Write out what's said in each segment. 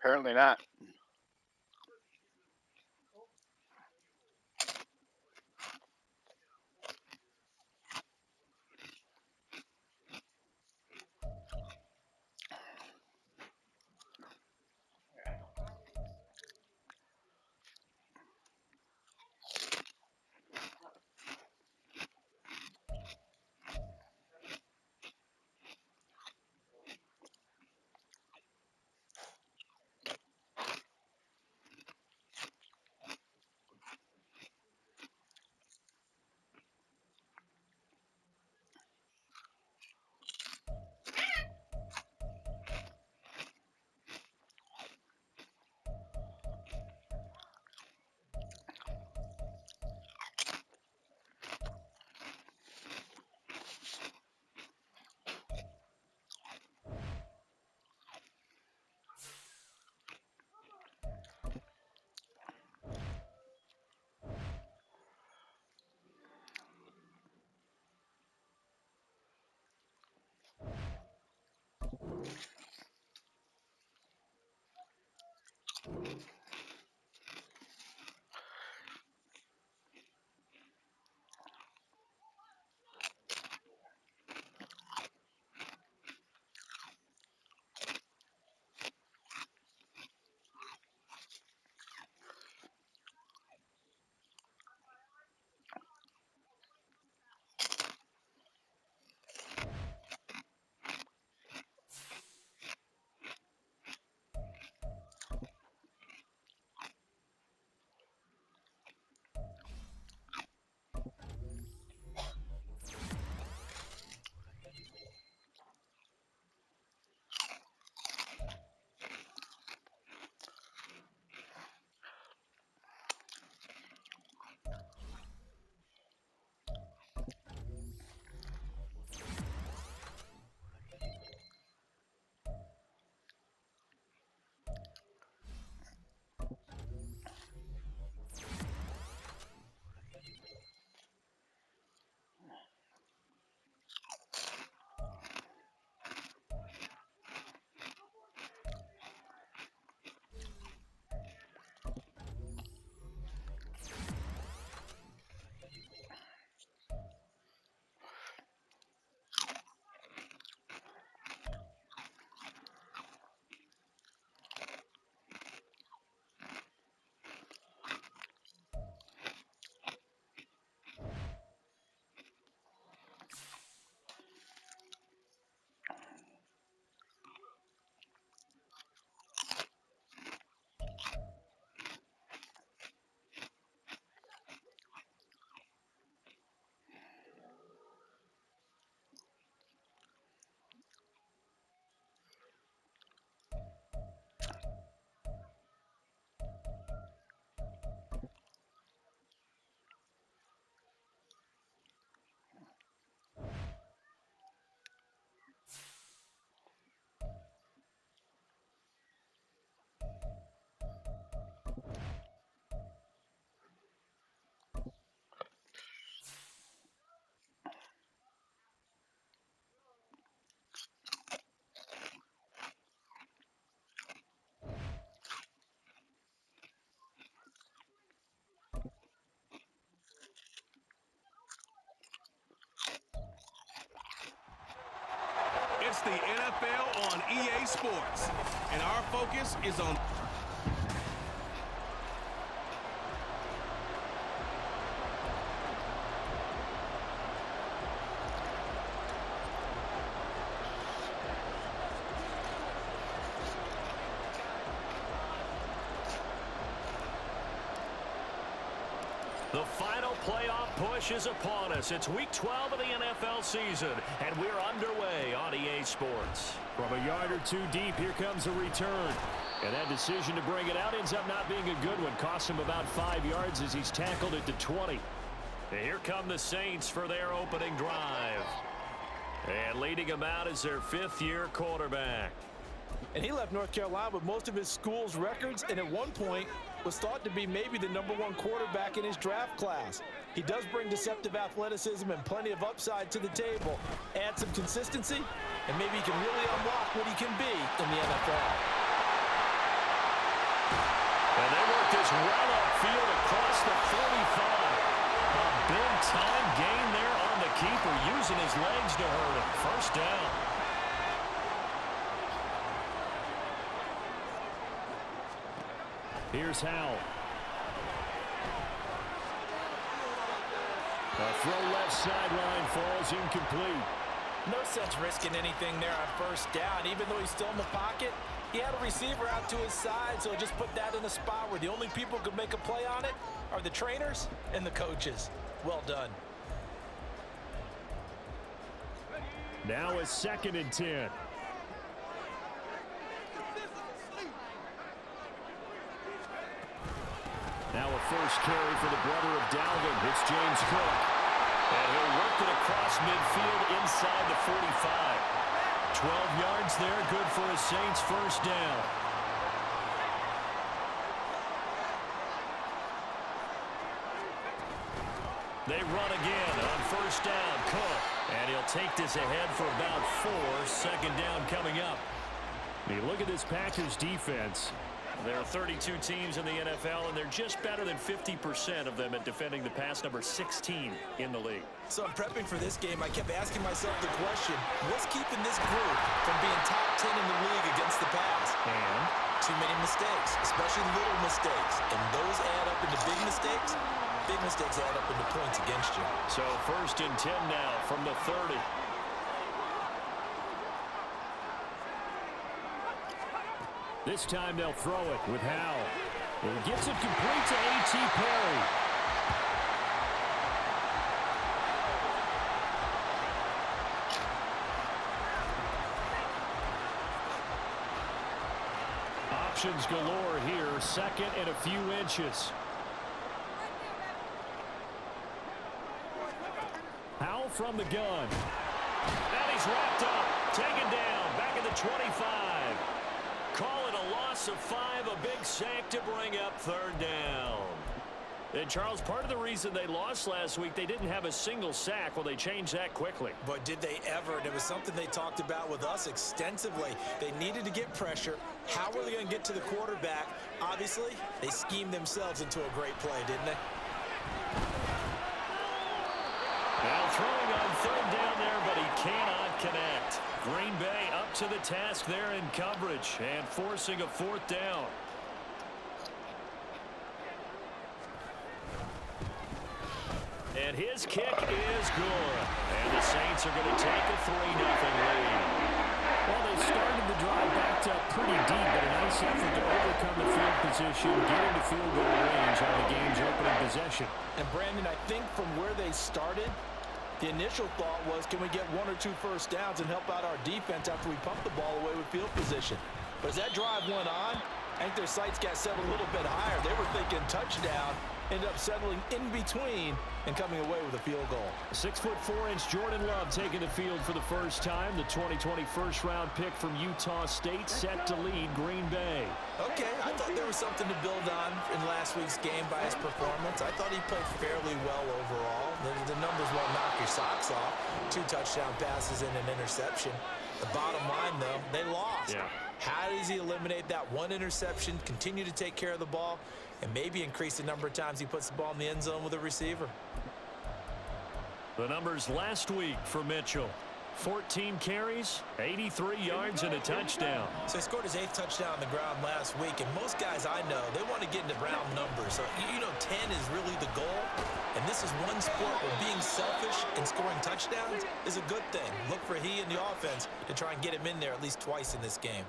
Apparently not. It's the NFL on EA Sports, and our focus is on... The final playoff push is upon us. It's week 12 of the NFL season, and we're underway on EA Sports. From a yard or two deep, here comes a return. And that decision to bring it out ends up not being a good one. Cost him about 5 yards as he's tackled it to 20. And here come the Saints for their opening drive. And leading them out is their fifth-year quarterback. And he left North Carolina with most of his school's records, and at one point was thought to be maybe the #1 quarterback in his draft class. He does bring deceptive athleticism and plenty of upside to the table. Add some consistency, and maybe he can really unlock what he can be in the NFL. And they work this well upfield across the 45. A big-time gain there on the keeper, using his legs to hurt him. First down. Here's Howell. A throw left sideline falls incomplete. No sense risking anything there on first down. Even though he's still in the pocket, he had a receiver out to his side, so just put that in a spot where the only people who could make a play on it are the trainers and the coaches. Well done. Now a 2nd and 10. Now a first carry for the brother of Dalvin. It's James Cook. And he'll work it across midfield inside the 45. 12 yards there, good for a Saints first down. They run again on first down. Cook. And he'll take this ahead for about 4. Second down coming up. You look at this Packers defense. There are 32 teams in the NFL, and they're just better than 50% of them at defending the pass, number 16 in the league. So I'm prepping for this game. I kept asking myself the question, what's keeping this group from being top 10 in the league against the pass? And too many mistakes, especially little mistakes. And those add up into big mistakes. Big mistakes add up into points against you. So first and 10 now from the 30. this time they'll throw it with Howell. He gets it complete to A.T. Perry. Options galore here. 2nd and a few inches. Howell from the gun. And he's wrapped up. Taken down. Back at the 25. Call it a loss of 5. A big sack to bring up 3rd down. And Charles, part of the reason they lost last week, they didn't have a single sack. Well, they changed that quickly. But did they ever? And it was something they talked about with us extensively. They needed to get pressure. How were they going to get to the quarterback? Obviously, they schemed themselves into a great play, didn't they? Now throwing on 3rd down there, but he cannot connect. Green Bay up to the task there in coverage and forcing a 4th down. And his kick is good. And the Saints are going to take a 3-0 lead. Well, they started the drive backed up pretty deep, but a nice effort to overcome the field position, get into field goal range on the game's opening possession. And Brandon, I think from where they started, the initial thought was, can we get 1 or 2 first downs and help out our defense after we pump the ball away with field position? But as that drive went on, I think their sights got set a little bit higher. They were thinking touchdown, ended up settling in between and coming away with a field goal. 6'4" Jordan Love taking the field for the first time. The 2020 first-round pick from Utah State set to lead Green Bay. Okay, I thought there was something to build on in last week's game by his performance. I thought he played fairly well overall. The numbers won't knock your socks off. 2 touchdown passes and an interception. The bottom line, though, they lost. Yeah. How does he eliminate that 1 interception, continue to take care of the ball, and maybe increase the number of times he puts the ball in the end zone with a receiver? The numbers last week for Mitchell. 14 carries, 83 yards, and a touchdown. So he scored his 8th touchdown on the ground last week, and most guys I know, they want to get into round numbers. So, you know, 10 is really the goal, and this is one sport where being selfish and scoring touchdowns is a good thing. Look for he and the offense to try and get him in there at least twice in this game.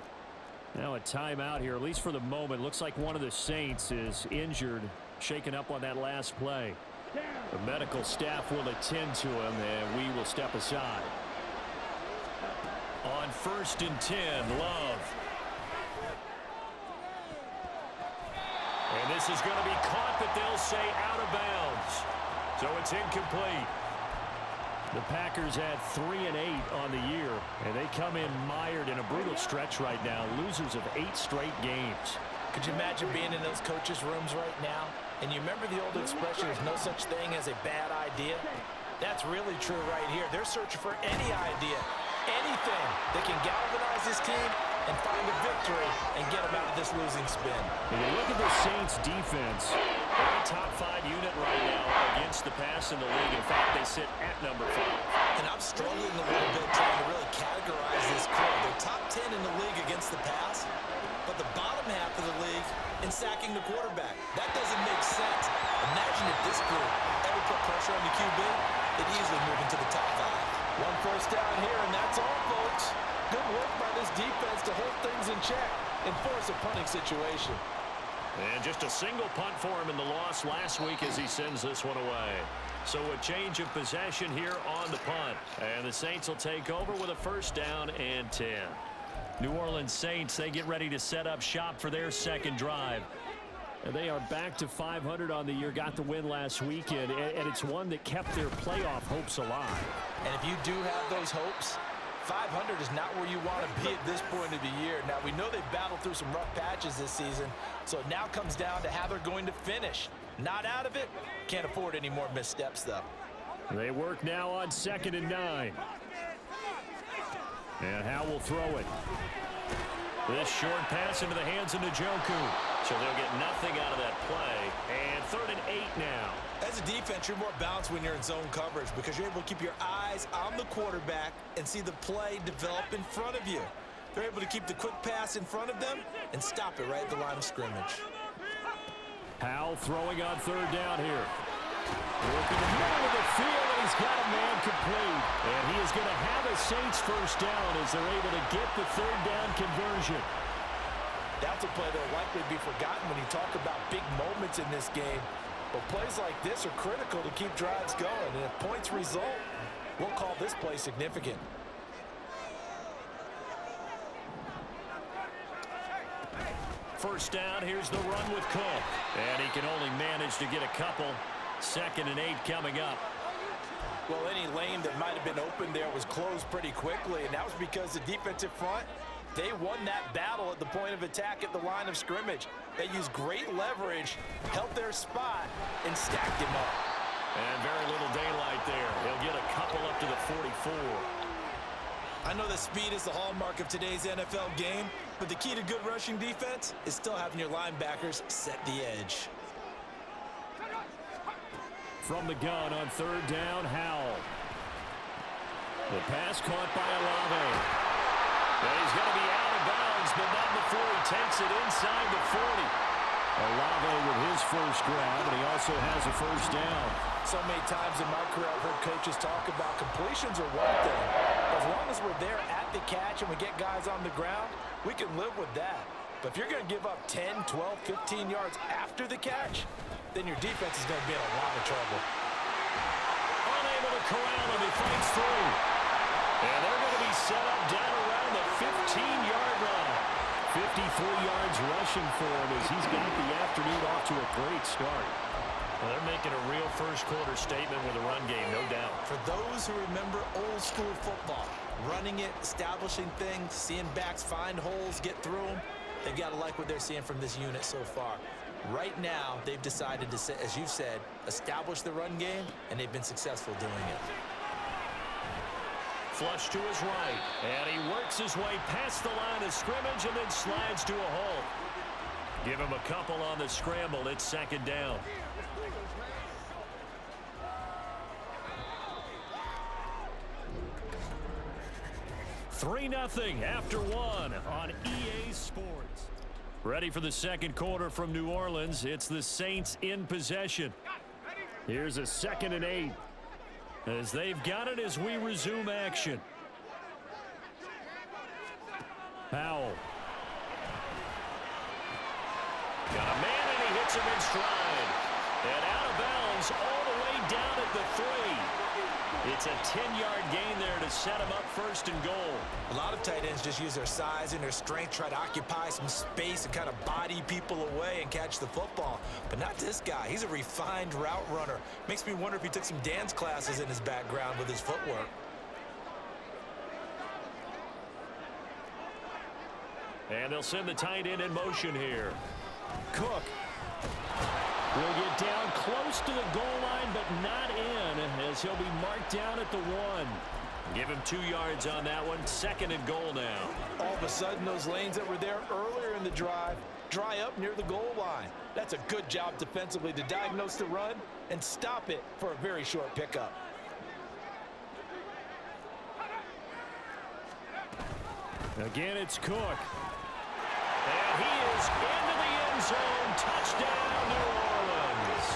Now a timeout here, at least for the moment. Looks like one of the Saints is injured, shaken up on that last play. The medical staff will attend to him, and we will step aside. On 1st and 10, Love. And this is going to be caught, but they'll say out of bounds. So it's incomplete. The Packers had 3 and 8 on the year, and they come in mired in a brutal stretch right now, losers of 8 straight games. Could you imagine being in those coaches' rooms right now? And you remember the old expression, there's no such thing as a bad idea? That's really true right here. They're searching for any idea, anything that can galvanize this team and find a victory and get them out of this losing spin. When you look at the Saints defense, they're a top 5 unit right now against the pass in the league. In fact, they sit at number 5. And I'm struggling a little bit trying to really categorize this core. They're top 10 in the league against the pass, but the bottom half of the league in sacking the quarterback. That doesn't make sense. Imagine if this group ever put pressure on the QB, they'd easily move into the top 5. One first down here, and that's all, folks. Good work by this defense to hold things in check and force a punting situation. And just a single punt for him in the loss last week as he sends this one away. So a change of possession here on the punt. And the Saints will take over with a first down and 10. New Orleans Saints, they get ready to set up shop for their second drive. And they are back to 500 on the year, got the win last weekend, and it's one that kept their playoff hopes alive. And if you do have those hopes, 500 is not where you want to be at this point of the year. Now, we know they've battled through some rough patches this season, so it now comes down to how they're going to finish. Not out of it. Can't afford any more missteps, though. They work now on 2nd and 9. And Howe will throw it. This short pass into the hands of Njoku. So they'll get nothing out of that play. And 3rd and 8 now. As a defense, you're more balanced when you're in zone coverage because you're able to keep your eyes on the quarterback and see the play develop in front of you. They're able to keep the quick pass in front of them and stop it right at the line of scrimmage. Howe throwing on 3rd down here. Working the middle of the field, and he's got a man complete. And he is going to have a Saints first down as they're able to get the 3rd down conversion. That's a play that will likely be forgotten when you talk about big moments in this game. But plays like this are critical to keep drives going. And if points result, we'll call this play significant. First down, here's the run with Cook. And he can only manage to get a couple. 2nd and 8 coming up. Well, any lane that might have been open there was closed pretty quickly, and that was because the defensive front, they won that battle at the point of attack at the line of scrimmage. They used great leverage, held their spot, and stacked him up. And very little daylight there. He'll get a couple up to the 44. I know that speed is the hallmark of today's NFL game, but the key to good rushing defense is still having your linebackers set the edge. From the gun on 3rd down, Howell. The pass caught by Olave. And he's going to be out of bounds, but not before he takes it inside the 40. Olave with his first grab, and he also has a first down. So many times in my career I've heard coaches talk about completions are one thing. As long as we're there at the catch and we get guys on the ground, we can live with that. But if you're going to give up 10, 12, 15 yards after the catch, then your defense is going to be in a lot of trouble. Unable to corral him, he fights through. And they're going to be set up down around the 15-yard line. 53 yards rushing for him as he's got the afternoon off to a great start. Well, they're making a real first-quarter statement with a run game, no doubt. For those who remember old-school football, running it, establishing things, seeing backs find holes, get through them, they've got to like what they're seeing from this unit so far. Right now, they've decided to, as you said, establish the run game, and they've been successful doing it. Flush to his right, and he works his way past the line of scrimmage and then slides to a halt. Give him a couple on the scramble. It's 2nd down. Three 3-0 after one on EA Sports. Ready for the second quarter from New Orleans. It's the Saints in possession. Here's a 2nd and 8. As they've got it as we resume action. Powell. Got a man and he hits him in stride. And out of bounds all the way down at the 3. It's a 10-yard gain there to set him up 1st and goal. A lot of tight ends just use their size and their strength, try to occupy some space and kind of body people away and catch the football. But not this guy. He's a refined route runner. Makes me wonder if he took some dance classes in his background with his footwork. And they'll send the tight end in motion here. Cook will get down close to the goal line, but not in, as he'll be marked down at the 1. Give him 2 yards on that one. 2nd and goal now. All of a sudden, those lanes that were there earlier in the drive dry up near the goal line. That's a good job defensively to diagnose the run and stop it for a very short pickup. Again, it's Cook. And he is into the end zone. Touchdown, New Orleans.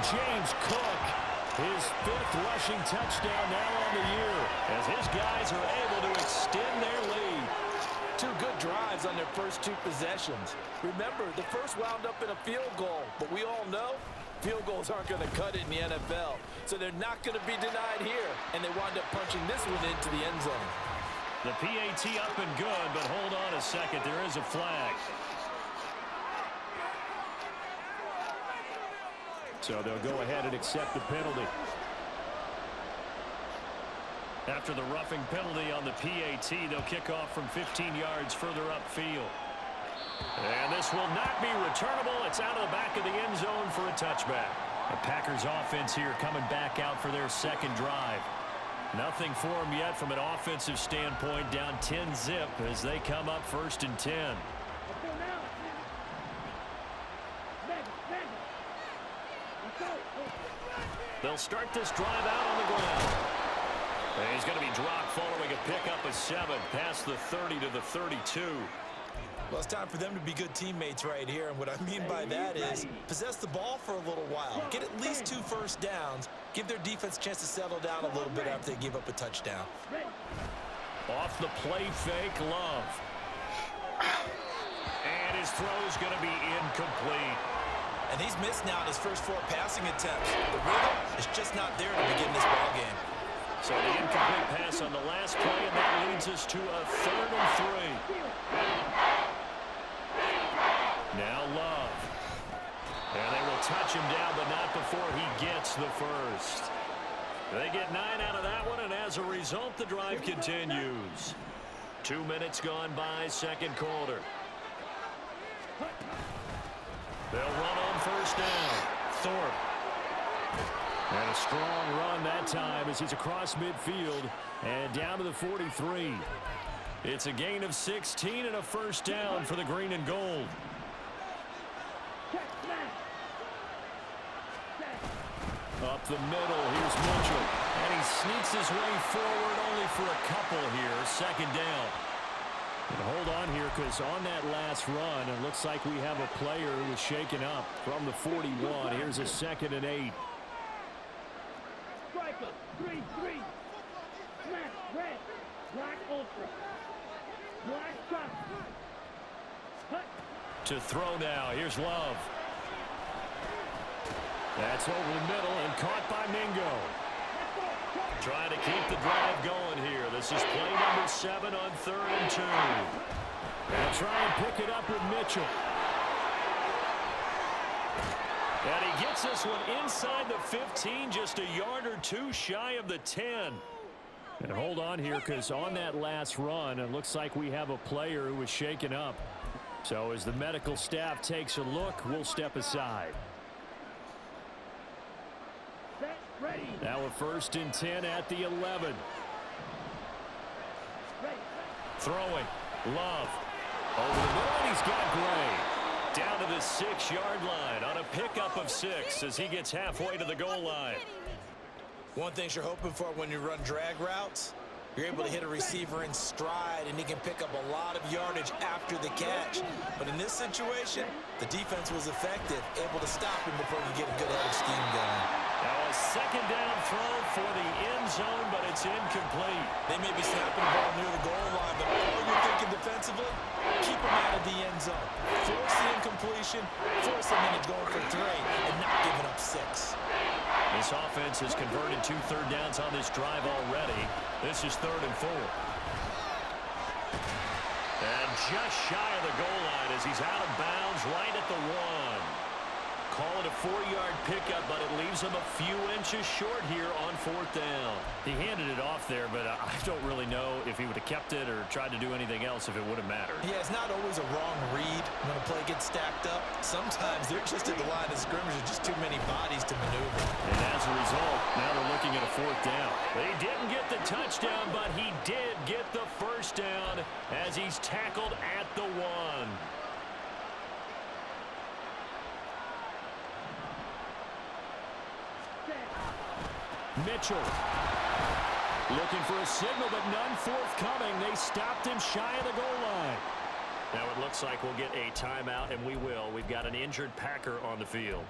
James Cook, his 5th rushing touchdown now on the year, as his guys are able to extend their lead. 2 good drives on their first 2 possessions. Remember, the first wound up in a field goal, but we all know field goals aren't going to cut it in the NFL, so they're not going to be denied here, and they wind up punching this one into the end zone. The PAT up and good, but hold on a second. There is a flag. so they'll go ahead and accept the penalty. After the roughing penalty on the PAT, they'll kick off from 15 yards further upfield. And this will not be returnable. It's out of the back of the end zone for a touchback. The Packers offense here coming back out for their second drive. Nothing for them yet from an offensive standpoint, down 10-zip as they come up 1st and 10. They'll start this drive out on the ground. And he's going to be dropped following a pickup of 7 past the 30 to the 32. Well, it's time for them to be good teammates right here, and what I mean by that is possess the ball for a little while, get at least 2 first downs, give their defense a chance to settle down a little bit after they give up a touchdown. Off the play fake, Love. And his throw is going to be incomplete. And he's missed now in his first 4 passing attempts. The rhythm is just not there to begin this ball game. So the incomplete pass on the last play, and that leads us to a 3rd and 3. Now Love. And they will touch him down, but not before he gets the first. They get 9 out of that one, and as a result, the drive continues. 2 minutes gone by, second quarter. They'll run on 1st down. Thorpe. And a strong run that time as he's across midfield and down to the 43. It's a gain of 16 and a 1st down for the green and gold. Up the middle, here's Mitchell. And he sneaks his way forward only for a couple here. 2nd down. And hold on here, because on that last run, it looks like we have a player who was shaken up from the 41. Here's a 2nd and 8. Striker, 3-3. Black, red, black ultra. Black shot. To throw now. Here's Love. That's over the middle and caught by Mingo. Trying to keep the drive going here. This is play number 7 on 3rd and 2. They'll try and pick it up with Mitchell. And he gets this one inside the 15, just a yard or 2 shy of the 10. And hold on here, because on that last run, it looks like we have a player who was shaken up. So as the medical staff takes a look, we'll step aside. Now a 1st and 10 at the 11. Throwing. Love. Over the middle, and he's got Gray. Down to the 6-yard line on a pickup of 6 as he gets halfway to the goal line. One thing you're hoping for when you run drag routes, you're able to hit a receiver in stride, and he can pick up a lot of yardage after the catch. But in this situation, the defense was effective, able to stop him before you get a good head of steam going. Now a 2nd down throw for the end zone, but it's incomplete. They may be snapping the ball near the goal line, but all you're thinking defensively, keep them out of the end zone. Force the incompletion, force them into going for 3, and not giving up 6. This offense has converted 2 third downs on this drive already. This is 3rd and 4. And just shy of the goal line as he's out of bounds right at the 1. Call it a 4-yard pickup, but it leaves him a few inches short here on 4th down. He handed it off there, but I don't really know if he would have kept it or tried to do anything else if it would have mattered. Yeah, it's not always a wrong read when a play gets stacked up. Sometimes they're just at the line of scrimmage with just too many bodies to maneuver. And as a result, now they're looking at a 4th down. He didn't get the touchdown, but he did get the first down as he's tackled at the 1. Mitchell looking for a signal, but none forthcoming. They stopped him shy of the goal line. Now it looks like we'll get a timeout, and we will. We've got an injured Packer on the field.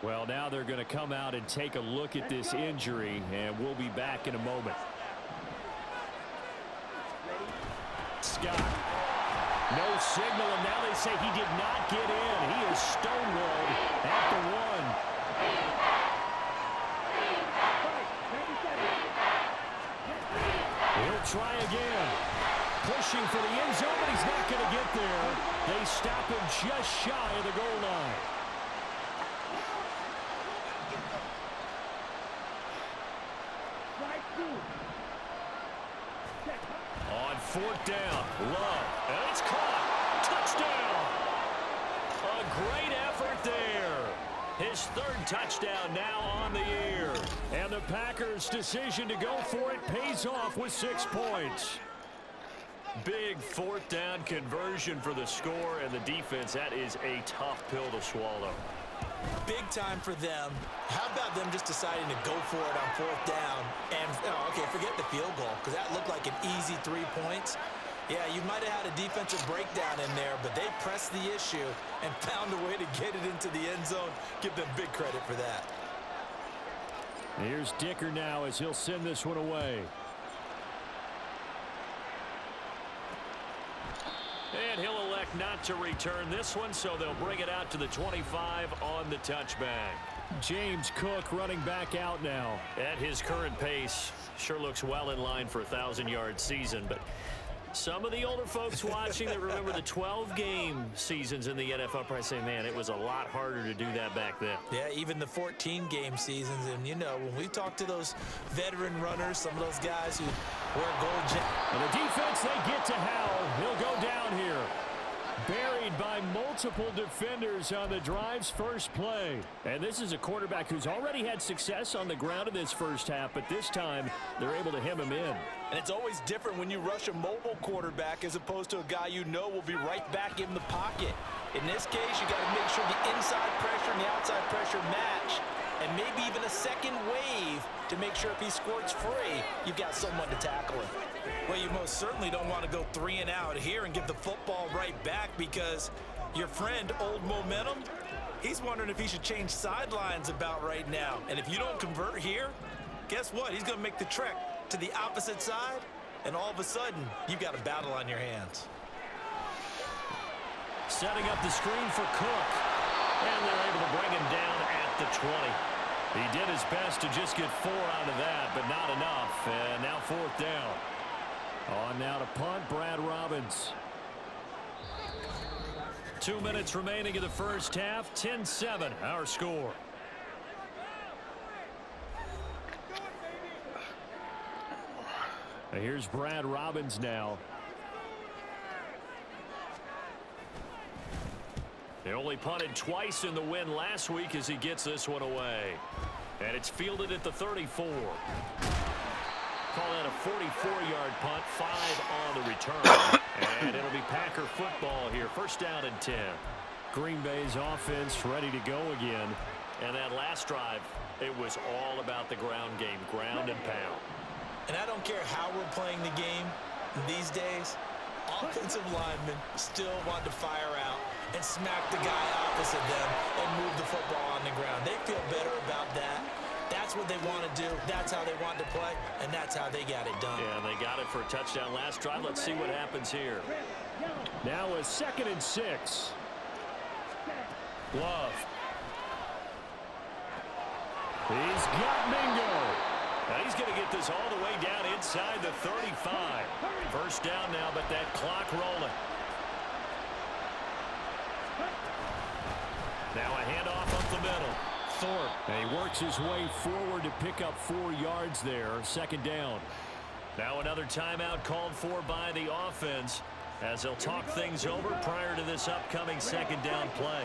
Well, now they're going to come out and take a look at this injury, and we'll be back in a moment. Scott. No signal, and now they say he did not get in. He is stonewalled at the 1. He'll try again. Pushing for the end zone, but he's not going to get there. They stop him just shy of the goal line. On 4th down, Love, and it's caught. Touchdown! A great effort there. His 3rd touchdown now on the year. And the Packers' decision to go for it pays off with 6 points. Big 4th down conversion for the score, and the defense, that is a tough pill to swallow. Big time for them. How about them just deciding to go for it on 4th down? And, okay, forget the field goal, because that looked like an easy 3 points. Yeah, you might have had a defensive breakdown in there, but they pressed the issue and found a way to get it into the end zone. Give them big credit for that. Here's Dicker now as he'll send this one away. And he'll elect not to return this one, so they'll bring it out to the 25 on the touchback. James Cook running back out now. At his current pace, sure looks well in line for a 1,000-yard season, but some of the older folks watching that remember the 12-game seasons in the NFL probably say, man, it was a lot harder to do that back then. Yeah, even the 14-game seasons. And, you know, when we talk to those veteran runners, some of those guys who wear gold jackets. And the defense, they get to Howell. He'll go down here. Buried by multiple defenders on the drive's first play. And this is a quarterback who's already had success on the ground in this first half, but this time they're able to hem him in. And it's always different when you rush a mobile quarterback as opposed to a guy you know will be right back in the pocket. In this case, you got to make sure the inside pressure and the outside pressure match, and maybe even a second wave to make sure if he squirts free, you've got someone to tackle him. Well, you most certainly don't want to go 3 and out here and give the football right back, because your friend, Old Momentum, he's wondering if he should change sidelines about right now. And if you don't convert here, guess what? He's going to make the trek to the opposite side, and all of a sudden, you've got a battle on your hands. Setting up the screen for Cook, and they're able to bring him down at the 20. He did his best to just get 4 out of that, but not enough, and now 4th down. On now to punt, Brad Robbins. 2 minutes remaining in the first half, 10-7, our score. Here's Brad Robbins now. They only punted twice in the win last week as he gets this one away. And it's fielded at the 34. Call that a 44-yard punt, 5 on the return. And it'll be Packer football here, 1st down and 10. Green Bay's offense ready to go again. And that last drive, it was all about the ground game, ground and pound. And I don't care how we're playing the game these days, offensive linemen still want to fire out and smack the guy opposite them and move the football on the ground. They feel better about that. That's what they want to do. That's how they want to play, and that's how they got it done. Yeah, they got it for a touchdown last drive. Let's see what happens here. Now a 2nd and 6. Love. He's got Mingo. Now he's going to get this all the way down inside the 35. 1st down now, but that clock rolling. Now a handoff up the middle. Thorpe. And he works his way forward to pick up 4 yards there. 2nd down. Now another timeout called for by the offense as they'll talk things over prior to this upcoming 2nd down play.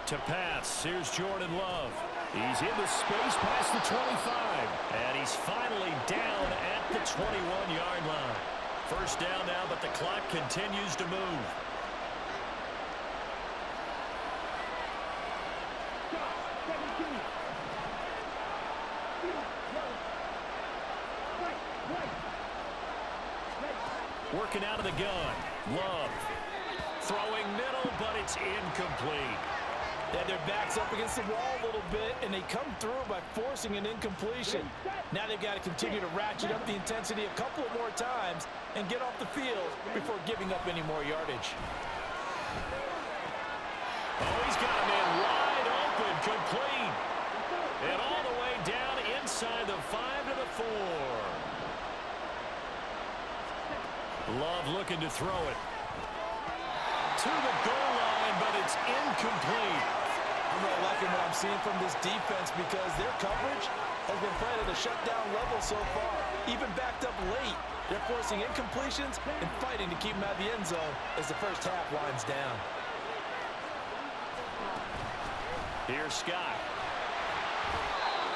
To pass, here's Jordan Love. He's into space past the 25. And he's finally down at the 21-yard line. First down now, but the clock continues to move. Working out of the gun. Love. Throwing middle, but it's incomplete. Yeah, their back's up against the wall a little bit, and they come through by forcing an incompletion. Now they've got to continue to ratchet up the intensity a couple of more times and get off the field before giving up any more yardage. Oh, he's got him in wide open, complete. And all the way down inside the 5 to the 4. Love looking to throw it. To the goal line, but it's incomplete. I'm really liking what I'm seeing from this defense because their coverage has been played at a shutdown level so far. Even backed up late, they're forcing incompletions and fighting to keep them out of the end zone as the first half winds down. Here's Scott.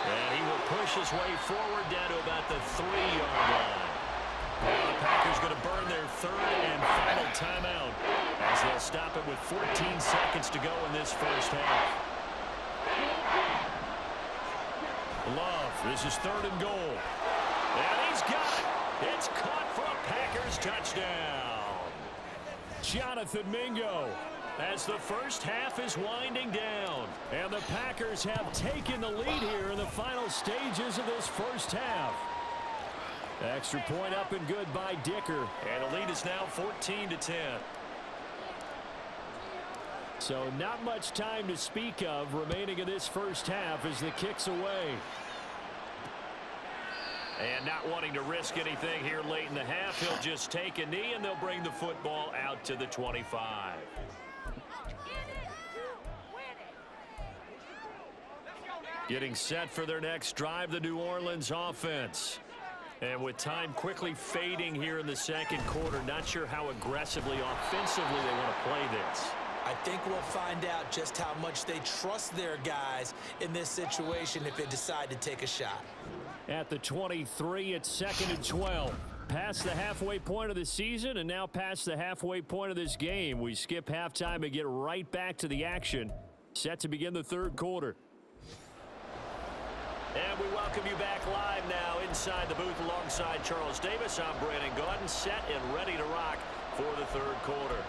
And he will push his way forward down to about the 3-yard line. Now the Packers going to burn their third and final timeout as they'll stop it with 14 seconds to go in this first half. Love, this is 3rd and goal. And he's got it. It's caught for a Packers touchdown. Jonathan Mingo, as the first half is winding down. And the Packers have taken the lead here in the final stages of this first half. Extra point up and good by Dicker. And the lead is now 14-10. So not much time to speak of remaining in this first half as the kick's away. And not wanting to risk anything here late in the half, he'll just take a knee and they'll bring the football out to the 25. Getting set for their next drive, the New Orleans offense. And with time quickly fading here in the second quarter, not sure how aggressively, offensively they want to play this. I think we'll find out just how much they trust their guys in this situation if they decide to take a shot. At the 23, it's 2nd and 12. Past the halfway point of the season and now past the halfway point of this game. We skip halftime and get right back to the action. Set to begin the third quarter. And we welcome you back live now inside the booth alongside Charles Davis. I'm Brandon Gaudin, set and ready to rock for the third quarter.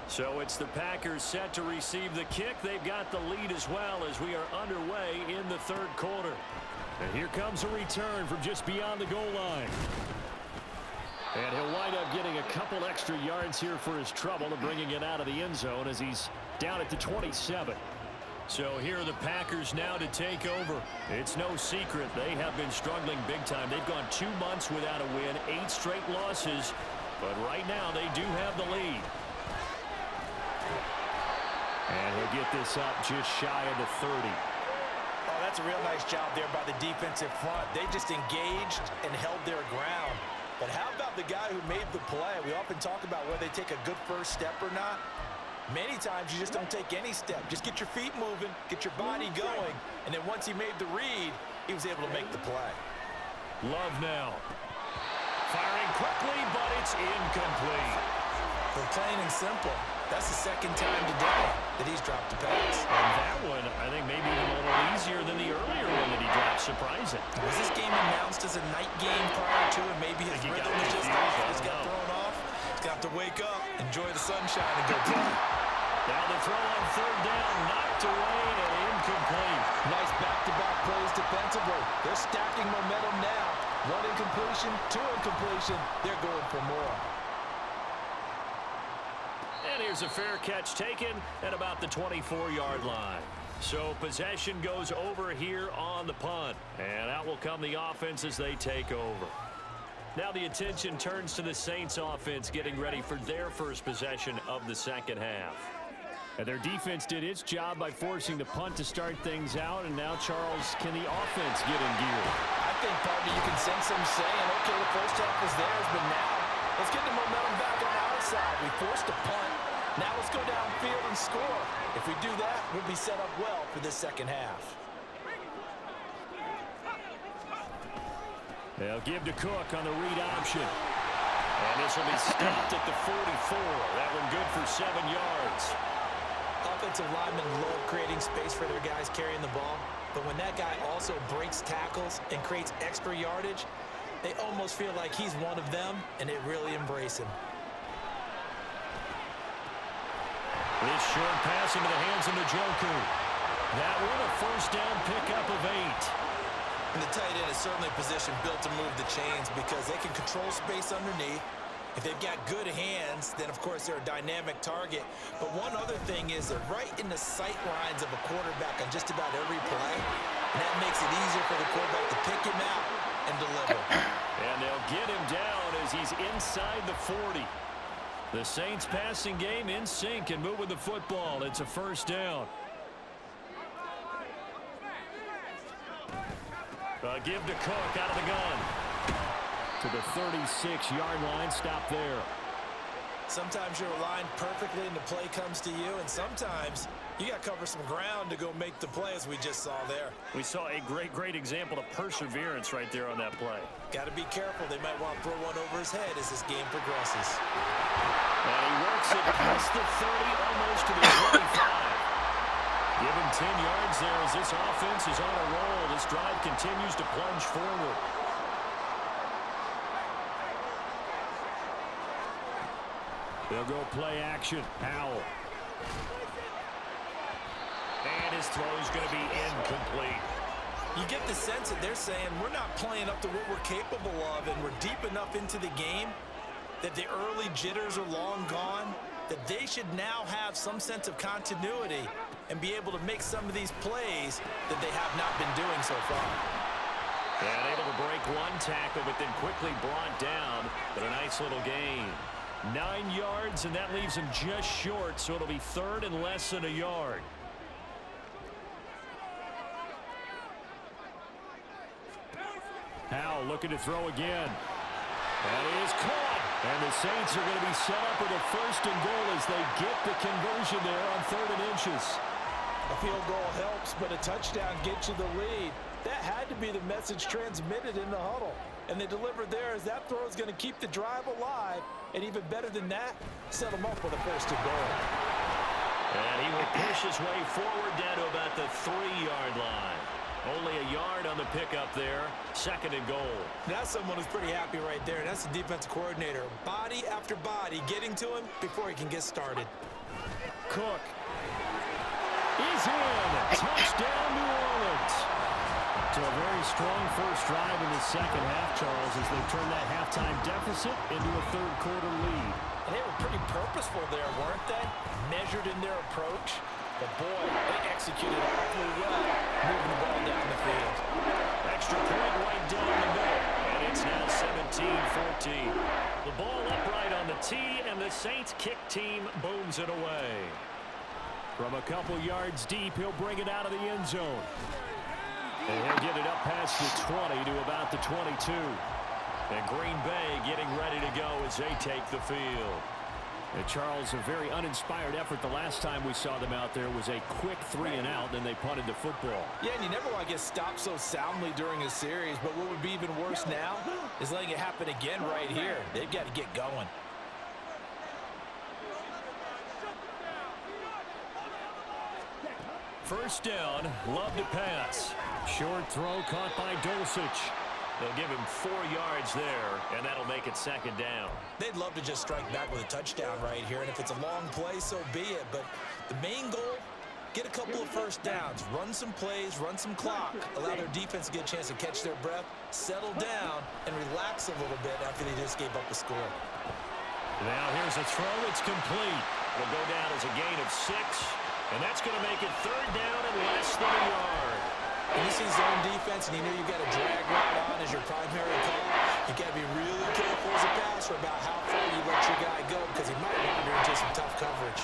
So it's the Packers set to receive the kick. They've got the lead as well as we are underway in the third quarter. And here comes a return from just beyond the goal line. And he'll wind up getting a couple extra yards here for his trouble and bringing it out of the end zone as he's down at the 27. So here are the Packers now to take over. It's no secret they have been struggling big time. They've gone 2 months without a win, 8 straight losses. But right now they do have the lead. And he'll get this up just shy of the 30. Oh, that's a real nice job there by the defensive front. They just engaged and held their ground. But how about the guy who made the play? We often talk about whether they take a good first step or not. Many times you just don't take any step. Just get your feet moving, get your body going, and then once he made the read, he was able to make the play. Love now. Firing quickly, but it's incomplete. But plain and simple, that's the second time today that he's dropped a pass. And that one, I think, maybe even a little easier than the earlier one that he dropped. Surprising. Was this game announced as a night game prior to it? Maybe his rhythm was just off. Just got thrown off. He's got to wake up, enjoy the sunshine, and go play. Now the throw on third down, knocked away and incomplete. Nice back-to-back plays defensively. They're stacking momentum now. One incompletion, two incompletion. They're going for more. And here's a fair catch taken at about the 24-yard line. So possession goes over here on the punt. And out will come the offense as they take over. Now the attention turns to the Saints offense getting ready for their first possession of the second half. And their defense did its job by forcing the punt to start things out. And now, Charles, can the offense get in gear? I think, partner, you can sense them saying, okay, the first half was theirs, but now let's get the momentum back on our side. We forced a punt. Now let's go downfield and score. If we do that, we'll be set up well for this second half. They'll give to Cook on the read option. And this will be stopped at the 44. That one good for 7 yards. Offensive linemen love creating space for their guys carrying the ball, but when that guy also breaks tackles and creates extra yardage, they almost feel like he's one of them, and they really embrace him. This short pass into the hands of Njoku. That one a first down pickup of 8. And the tight end is certainly a position built to move the chains because they can control space underneath. If they've got good hands, then, of course, they're a dynamic target. But one other thing is they're right in the sight lines of a quarterback on just about every play. And that makes it easier for the quarterback to pick him out and deliver. And they'll get him down as he's inside the 40. The Saints passing game in sync and moving the football. It's a first down. Give to Cook out of the gun. To the 36-yard line. Stop there. Sometimes you're aligned perfectly and the play comes to you, and sometimes you got to cover some ground to go make the play, as we just saw there. We saw a great example of perseverance right there on that play. Got to be careful. They might want to throw one over his head as this game progresses. And he works it past the 30, almost to the 25. Give him 10 yards there as this offense is on a roll. This drive continues to plunge forward. They'll go play action. Howell. And his throw is going to be incomplete. You get the sense that they're saying we're not playing up to what we're capable of, and we're deep enough into the game that the early jitters are long gone, that they should now have some sense of continuity and be able to make some of these plays that they have not been doing so far. And able to break one tackle, but then quickly brought down. But a nice little gain. 9 yards, and that leaves him just short, so it'll be third and less than a yard. Howell looking to throw again. That is caught. And the Saints are going to be set up with a first and goal as they get the conversion there on 3rd and inches. A field goal helps, but a touchdown gets you the lead. That had to be the message transmitted in the huddle. And they delivered there as that throw is going to keep the drive alive. And even better than that, set them up with a first and goal. And he will push his way forward down to about the 3-yard line. Only a yard on the pickup there. 2nd and goal. That's someone who's pretty happy right there. And that's the defensive coordinator. Body after body getting to him before he can get started. Cook is in. Touchdown, New Orleans. So a very strong first drive in the second half, Charles, as they turn that halftime deficit into a third-quarter lead. And they were pretty purposeful there, weren't they? Measured in their approach. But, boy, they executed awfully well, moving the ball down the field. Extra point right down the middle. And it's now 17-14. The ball upright on the tee, and the Saints kick team booms it away. From a couple yards deep, he'll bring it out of the end zone. And he'll get it up past the 20 to about the 22. And Green Bay getting ready to go as they take the field. And Charles, a very uninspired effort the last time we saw them out there was a quick 3-and-out, then they punted the football. Yeah, and you never want to get stopped so soundly during a series, but what would be even worse now is letting it happen again right here. They've got to get going. First down, Love to pass. Short throw caught by Dulcich. They'll give him 4 yards there, and that'll make it 2nd down. They'd love to just strike back with a touchdown right here, and if it's a long play, so be it. But the main goal Get a couple of first downs, run some plays, run some clock, allow their defense to get a chance to catch their breath, settle down, and relax a little bit after they just gave up a score. Now here's a throw. It's complete. It'll go down as a gain of 6, and that's going to make it third down and less than a yard. When you see zone defense and you know you've got a drag route on as your primary call, you got to be really careful as a passer about how far you let your guy go because he might wander into some tough coverage.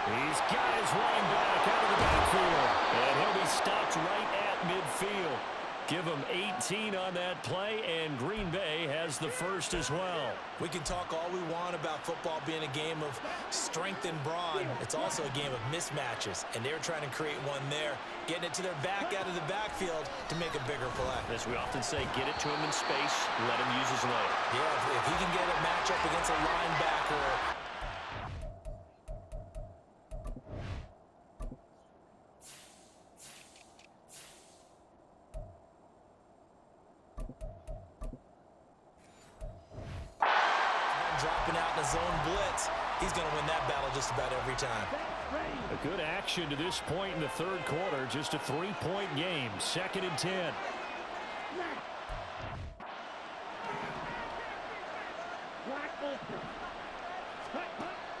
He's got his running back out of the backfield, and he'll be stopped right at midfield. Give him 18 on that play, and Green Bay has the first as well. We can talk all we want about football being a game of strength and brawn. It's also a game of mismatches, and they're trying to create one there, getting it to their back out of the backfield to make a bigger play. As we often say, get it to him in space, let him use his leg. Yeah, if he can get a matchup against a linebacker. Dropping out in the zone blitz, he's going to win that battle just about every time. A good action to this point in the third quarter. Just a 3-point game. 2nd and 10.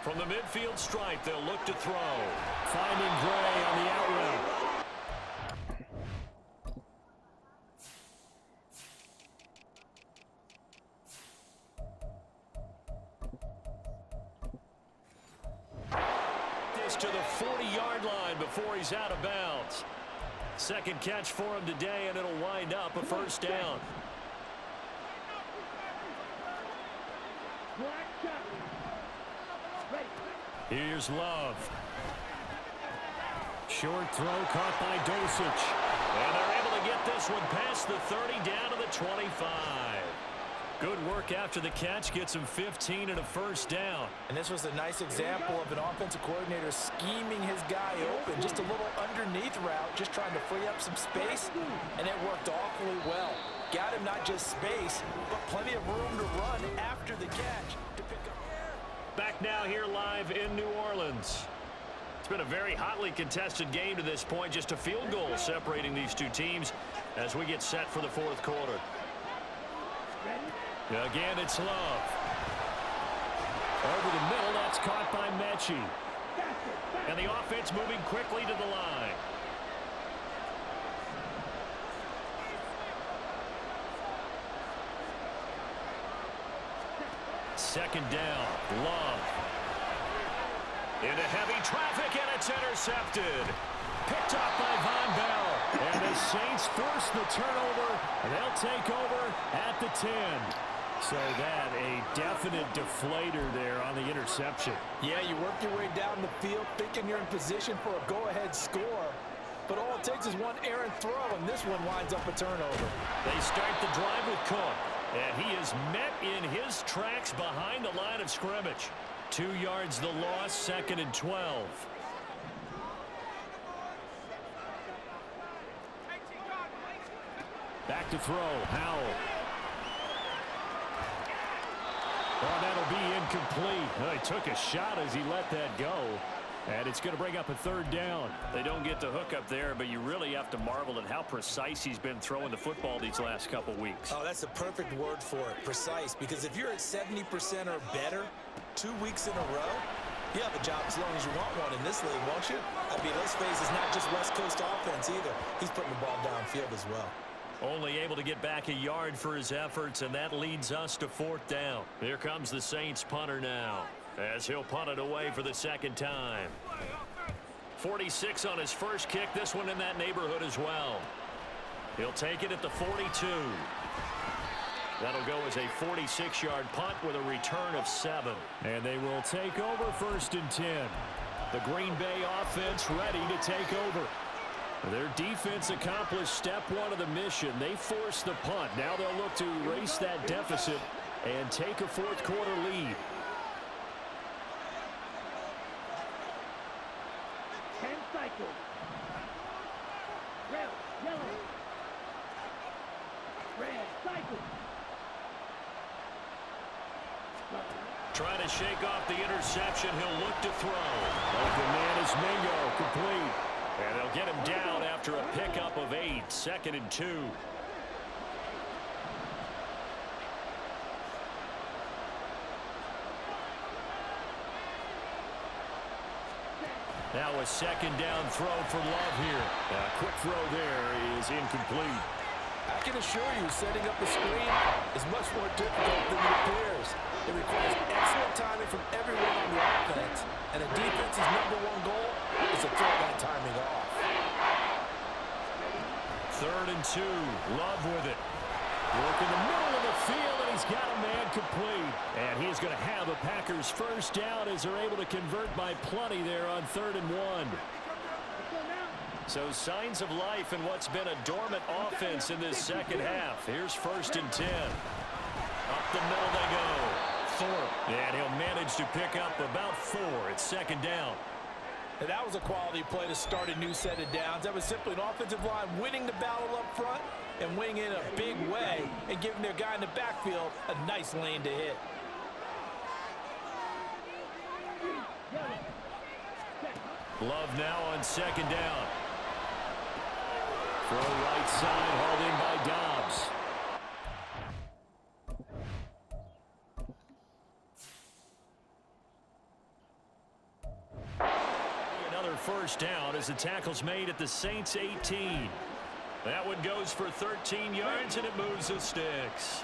From the midfield stripe, they'll look to throw. Finding Gray on the out route. To the 40-yard line before he's out of bounds. Second catch for him today, and it'll wind up a first down. Here's Love. Short throw caught by Dosich. And they're able to get this one past the 30 down to the 25. Good work after the catch. Gets him 15 and a first down. And this was a nice example of an offensive coordinator scheming his guy open. Just a little underneath route, just trying to free up some space, and it worked awfully well. Got him not just space, but plenty of room to run after the catch to pick up. Back now here live in New Orleans. It's been a very hotly contested game to this point. Just a field goal separating these two teams as we get set for the fourth quarter. Again, it's Love. Over the middle, that's caught by Mechie. And the offense moving quickly to the line. Second down, Love. Into heavy traffic, and it's intercepted. Picked off by Von Bell. And the Saints force the turnover, and they'll take over at the 10. So that a definite deflator there on the interception. Yeah, you work your way down the field thinking you're in position for a go-ahead score. But all it takes is one errant throw, and this one winds up a turnover. They start the drive with Cook, and he is met in his tracks behind the line of scrimmage. 2 yards the loss, 2nd and 12. Back to throw, Howell. Oh, that'll be incomplete. Well, he took a shot as he let that go. And it's going to bring up a third down. They don't get the hook up there, but you really have to marvel at how precise he's been throwing the football these last couple weeks. Oh, that's the perfect word for it, precise. Because if you're at 70% or better 2 weeks in a row, you have a job as long as you want one in this league, won't you? I mean, let's face it, it's not just West Coast offense either. He's putting the ball downfield as well. Only able to get back a yard for his efforts, and that leads us to fourth down. Here comes the Saints punter now, as he'll punt it away for the second time. 46 on his first kick, this one in that neighborhood as well. He'll take it at the 42. That'll go as a 46-yard punt with a return of 7. And they will take over 1st and 10. The Green Bay offense ready to take over. Their defense accomplished step 1 of the mission. They forced the punt. Now they'll look to erase that deficit and take a fourth quarter lead. 10 cycles. Red, yellow. Red, cycle. trying to shake off the interception. He'll look to throw. Open man is Mingo, complete. And they'll get him down after a pickup of 8, 2nd and 2. Now a 2nd down throw for Love here. A quick throw there is incomplete. I can assure you, setting up the screen is much more difficult than it appears. It requires excellent timing from everyone on the offense, and a defense's #1 goal is to throw that timing off. 3rd and 2. Love with it. Work in the middle of the field, and he's got a man complete. And he's going to have a Packers first down as they're able to convert by plenty there on 3rd and 1. So signs of life in what's been a dormant offense in this second half. Here's 1st and 10. Up the middle they go. Thorpe. And he'll manage to pick up about 4. It's 2nd down. And that was a quality play to start a new set of downs. That was simply an offensive line winning the battle up front and winning in a big way and giving their guy in the backfield a nice lane to hit. Love now on 2nd down. Throw right side, hauled in by Dobbs. Another first down as the tackle's made at the Saints' 18. That one goes for 13 yards, and it moves the sticks.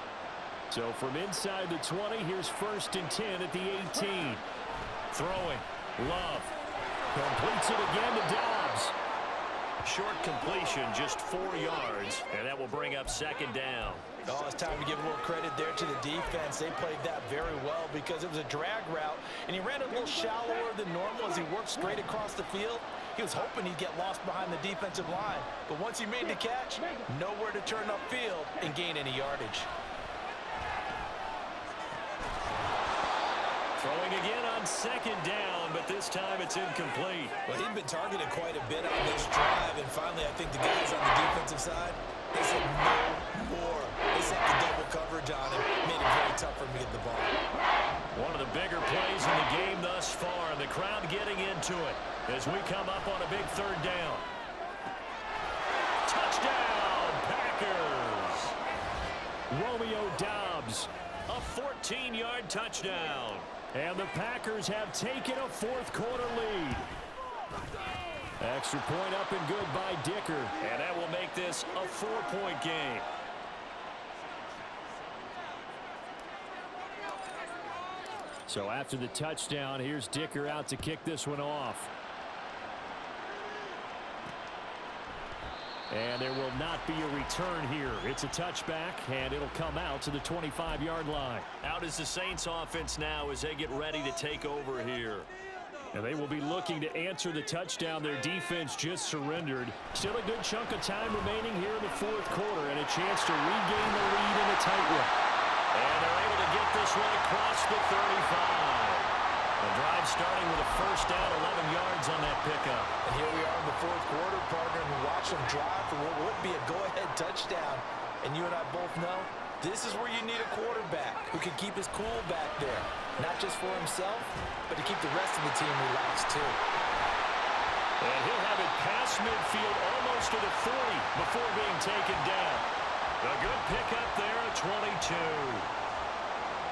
So from inside the 20, here's 1st and 10 at the 18. Throwing. Love. Completes it again to Dobbs. Short completion, just 4 yards, and that will bring up 2nd down. Oh, it's time to give a little credit there to the defense. They played that very well because it was a drag route, and he ran a little shallower than normal as he worked straight across the field. He was hoping he'd get lost behind the defensive line, but once he made the catch, nowhere to turn upfield and gain any yardage. Throwing again on 2nd down, but this time it's incomplete. Well, he'd been targeted quite a bit on this drive, and finally I think the guys on the defensive side, they said no more. They set the double coverage on him, made it very tough for him to get the ball. One of the bigger plays in the game thus far, and the crowd getting into it as we come up on a big 3rd down. Touchdown, Packers! Romeo Dobbs. A 14-yard touchdown. And the Packers have taken a 4th quarter lead. Extra point up and good by Dicker. And that will make this a 4-point game. So after the touchdown, here's Dicker out to kick this one off. And there will not be a return here. It's a touchback, and it'll come out to the 25-yard line. Out is the Saints offense now as they get ready to take over here. And they will be looking to answer the touchdown their defense just surrendered. Still a good chunk of time remaining here in the 4th quarter, and a chance to regain the lead in a tight one. And they're able to get this one across the 35. The drive starting with a first down, 11 yards on that pickup. And here we are in the 4th quarter, partner, and we watch them drive for what would be a go-ahead touchdown. And you and I both know this is where you need a quarterback who can keep his cool back there. Not just for himself, but to keep the rest of the team relaxed too. And he'll have it past midfield almost to the 40 before being taken down. A good pickup there at 22.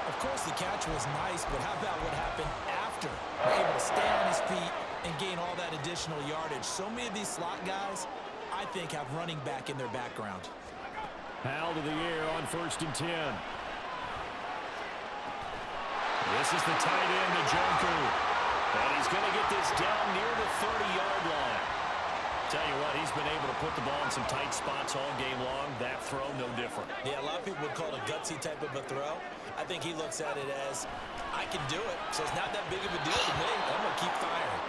Of course, the catch was nice, but how about what happened after? Able to stay on his feet and gain all that additional yardage. So many of these slot guys, I think, have running back in their background. Powell to the air on 1st and 10. This is the tight end, the Junker. And he's going to get this down near the 30-yard line. Tell you what, he's been able to put the ball in some tight spots all game long. That throw, no different. Yeah, a lot of people would call it a gutsy type of a throw. I think he looks at it as, I can do it, so it's not that big of a deal to me. I'm going to keep firing.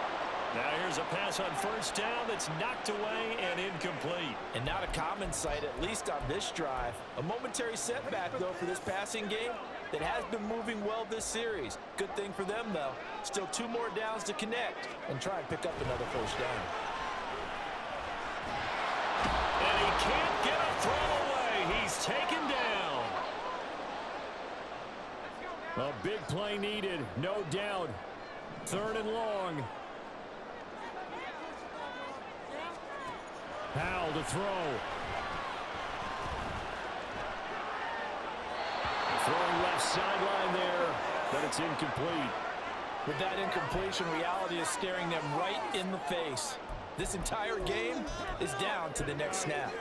Now here's a pass on 1st down that's knocked away and incomplete. And not a common sight, at least on this drive. A momentary setback, though, for this passing game that has been moving well this series. Good thing for them, though. Still 2 more downs to connect and try and pick up another first down. And he can't get a throw away. He's taken down. A big play needed, no doubt. 3rd and long. Powell to throw. Throwing left sideline there, but it's incomplete. With that incompletion, reality is staring them right in the face. This entire game is down to the next snap.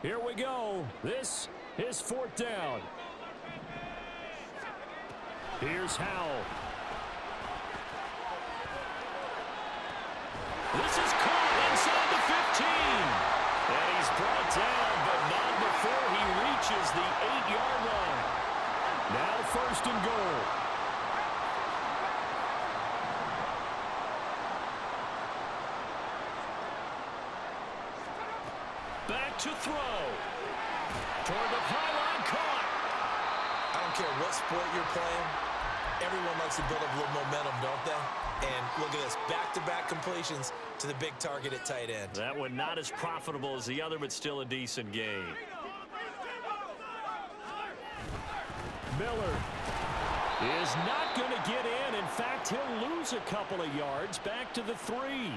Here we go. This is 4th down. Here's Howell. This is caught inside the 15. And he's brought down, but not before he reaches the 8-yard line. Now 1st and goal. Back to throw. Toward the pylon, caught. I don't care what sport you're playing. Everyone likes to build up a little momentum, don't they? And look at this, back-to-back completions to the big target at tight end. That one not as profitable as the other, but still a decent game. Miller is not going to get in. In fact, he'll lose a couple of yards back to the 3.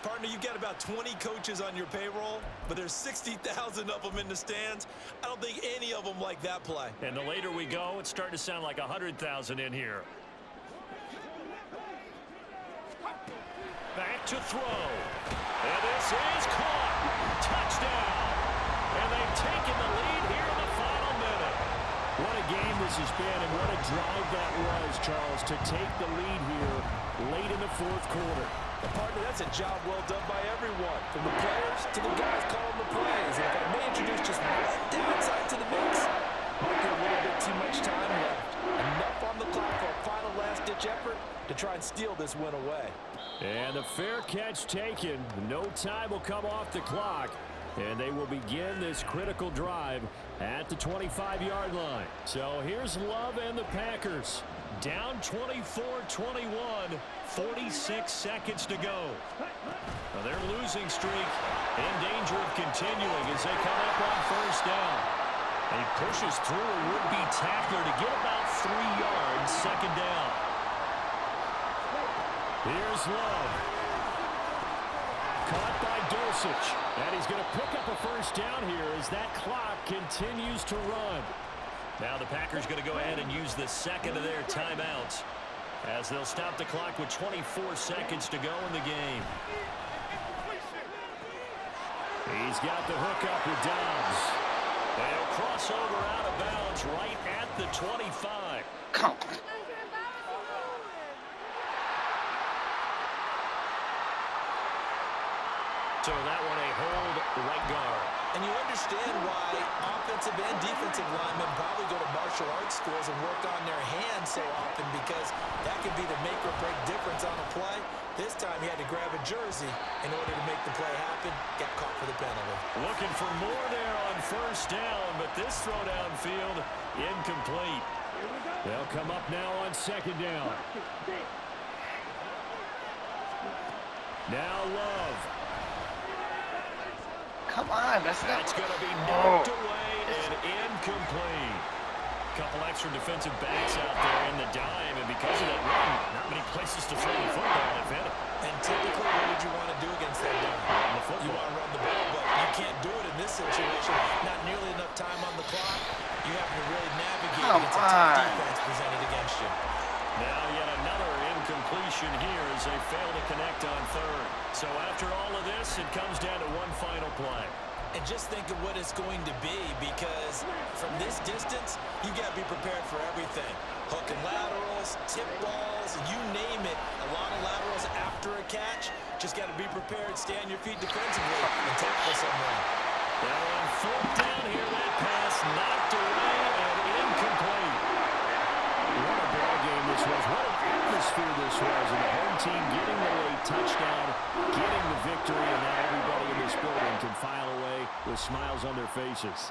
Partner, you've got about 20 coaches on your payroll, but there's 60,000 of them in the stands. I don't think any of them like that play. And the later we go, it's starting to sound like 100,000 in here. Back to throw. And this is caught. Touchdown. And they've taken the lead here in the final minute. What a game this has been, and what a drive that was, Charles, to take the lead here late in the 4th quarter. Partner, that's a job well done by everyone, from the players to the guys calling the plays. And if I may introduce just one downside to the mix, might be a little bit too much time left. Enough on the clock for a final last-ditch effort to try and steal this win away. And a fair catch taken. No time will come off the clock. And they will begin this critical drive at the 25-yard line. So here's Love and the Packers. Down 24-21, 46 seconds to go. Well, their losing streak in danger of continuing as they come up on 1st down. And he pushes through a would-be tackler to get about 3 yards, 2nd down. Here's Love. Caught by Dulcich. And he's going to pick up a 1st down here as that clock continues to run. Now the Packers going to go ahead and use the 2nd of their timeouts as they'll stop the clock with 24 seconds to go in the game. He's got the hook up with Dobbs. And he'll cross over out of bounds right at the 25. Come on. So that one a hold right guard. And you understand why offensive and defensive linemen probably go to martial arts schools and work on their hands so often, because that could be the make or break difference on a play. This time he had to grab a jersey in order to make the play happen. Got caught for the penalty. Looking for more there on 1st down, but this throw downfield incomplete. They'll come up now on 2nd down. Now Love. Come on, that's going to be knocked away and incomplete. Couple extra defensive backs out there in the dime, and because of that run, not many places to throw the football, if any. And typically, what would you want to do against that dime? You want to run the ball, but you can't do it in this situation. Not nearly enough time on the clock. You have to really navigate against a tough defense presented against you. Now yet another incompletion here as they fail to connect on 3rd. So after all of this, it comes down to one final play. And just think of what it's going to be, because from this distance, you got to be prepared for everything. Hook and laterals, tip balls, you name it. A lot of laterals after a catch. Just got to be prepared, stay on your feet defensively, and tackle someone. Now on 4th down here, that pass knocked away and incomplete. What a ball game this was. What an atmosphere this was. And the home team getting the late touchdown, getting the victory, and now everybody in this building can file away with smiles on their faces.